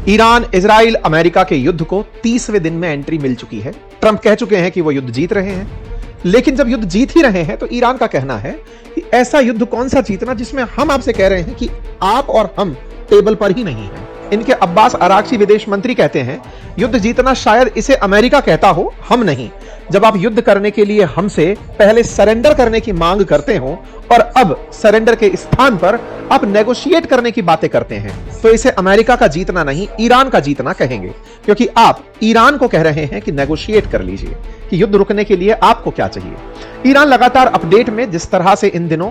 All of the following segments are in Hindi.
ईरान, इजराइल, अमेरिका के युद्ध को 30वें दिन में एंट्री मिल चुकी है। ट्रंप कह चुके हैं कि वो युद्ध जीत रहे हैं, लेकिन जब युद्ध जीत ही रहे हैं तो ईरान का कहना है कि ऐसा युद्ध कौन सा जीतना जिसमें हम आपसे कह रहे हैं कि आप और हम टेबल पर ही नहीं हैं। इनके अब्बास अरागची विदेश मंत्री कहते हैं, युद्ध जीतना शायद इसे अमेरिका कहता हो, हम नहीं। जब आप युद्ध करने के लिए हमसे पहले सरेंडर करने की मांग करते हो और अब सरेंडर के स्थान पर आप नेगोशिएट करने की बातें करते हैं, तो इसे अमेरिका का जीतना नहीं, ईरान का जीतना कहेंगे, क्योंकि आप ईरान को कह रहे हैं कि नेगोशिएट कर लीजिए कि युद्ध रुकने के लिए आपको क्या चाहिए। ईरान लगातार अपडेट में जिस तरह से इन दिनों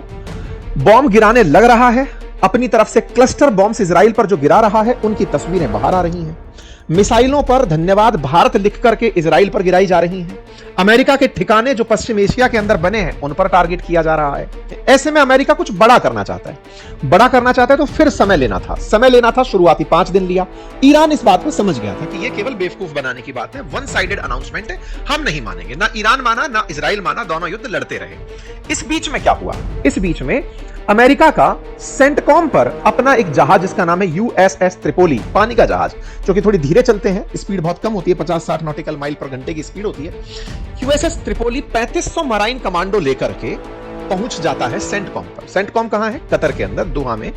बॉम्ब गिराने लग रहा है, अपनी तरफ से क्लस्टर बॉम्ब्स इजराइल पर जो गिरा रहा है, उनकी तस्वीरें बाहर आ रही हैं। मिसाइलों पर धन्यवाद भारत लिख करके इजराइल पर गिराई जा रही हैं। अमेरिका के ठिकाने जो पश्चिम एशिया के अंदर बने हैं, उन पर टारगेट किया जा रहा है। ऐसे में अमेरिका कुछ बड़ा करना चाहता है। बड़ा करना चाहता है तो फिर समय लेना था। शुरुआती 5 दिन लिया। ईरान इस बात को समझ गया था कि यह केवल बेवकूफ बनाने की बात है, वन साइडेड अनाउंसमेंट है, हम नहीं मानेंगे। ना ईरान माना ना इजराइल माना, दोनों युद्ध लड़ते रहे। इस बीच में क्या हुआ? इस बीच में अमेरिका का सेंटकॉम पर अपना एक जहाज जिसका नाम है यूएसएस त्रिपोली, पानी का जहाज जो कि थोड़ी धीरे चलते हैं, स्पीड बहुत कम होती है, 50-60 नॉटिकल माइल पर घंटे की स्पीड होती है। यूएसएस त्रिपोली 3500 मराइन कमांडो लेकर के पहुंच जाता है सेंटकॉम पर। सेंटकॉम कहां है? कतर के अंदर, दोहा में।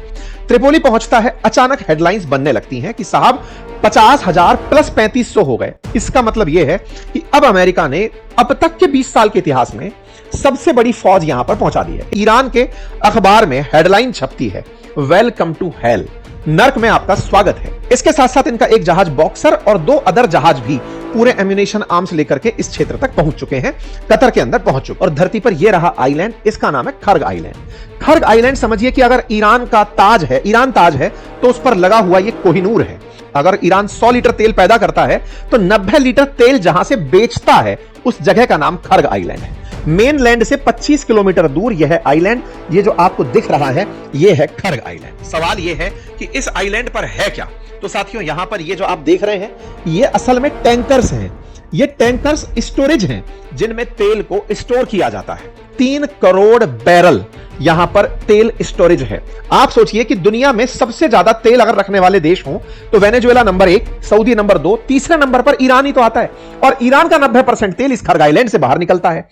त्रिपोली पहुंचता है, अचानक हेडलाइंस बनने लगती हैं कि साहब 50,000 प्लस 3500 हो गए। इसका मतलब यह है कि अब अमेरिका ने अब तक के 20 साल के इतिहास में सबसे बड़ी फौज यहां पर पहुंचा दी है। ईरान के अखबार में हेडलाइन छपती है, वेलकम टू हेल, नर्क में आपका स्वागत है। इसके साथ साथ इनका एक जहाज बॉक्सर और 2 अदर जहाज भी पूरे एम्यूनेशन आर्म्स लेकर के इस क्षेत्र तक पहुंच चुके हैं, कतर के अंदर पहुंच चुके। और धरती पर यह रहा आइलैंड, इसका नाम है खर्ग आइलैंड। खर्ग आइलैंड समझिए कि अगर ईरान का ताज है, ईरान ताज है, तो उस पर लगा हुआ यह कोहिनूर है। अगर ईरान 100 लीटर तेल पैदा करता है तो 90 लीटर तेल जहां से बेचता है, उस जगह का नाम खर्ग आइलैंड है। मेन लैंड से 25 किलोमीटर दूर यह है आइलैंड। ये जो आपको दिख रहा है, यह है खर्ग आइलैंड। सवाल यह है कि इस आइलैंड पर है क्या? तो साथियों, यहां पर ये जो आप देख रहे हैं, ये असल में टैंकर्स हैं। ये टैंकर्स स्टोरेज हैं जिनमें तेल को स्टोर किया जाता है। 3 करोड़ बैरल यहां पर तेल स्टोरेज है। आप सोचिए कि दुनिया में सबसे ज्यादा तेल अगर रखने वाले देश हों तो वेनेजुएला नंबर 1, सऊदी नंबर 2, तीसरे नंबर पर ईरान ही तो आता है। और ईरान का 90% तेल इस खर्ग आइलैंड से बाहर निकलता है।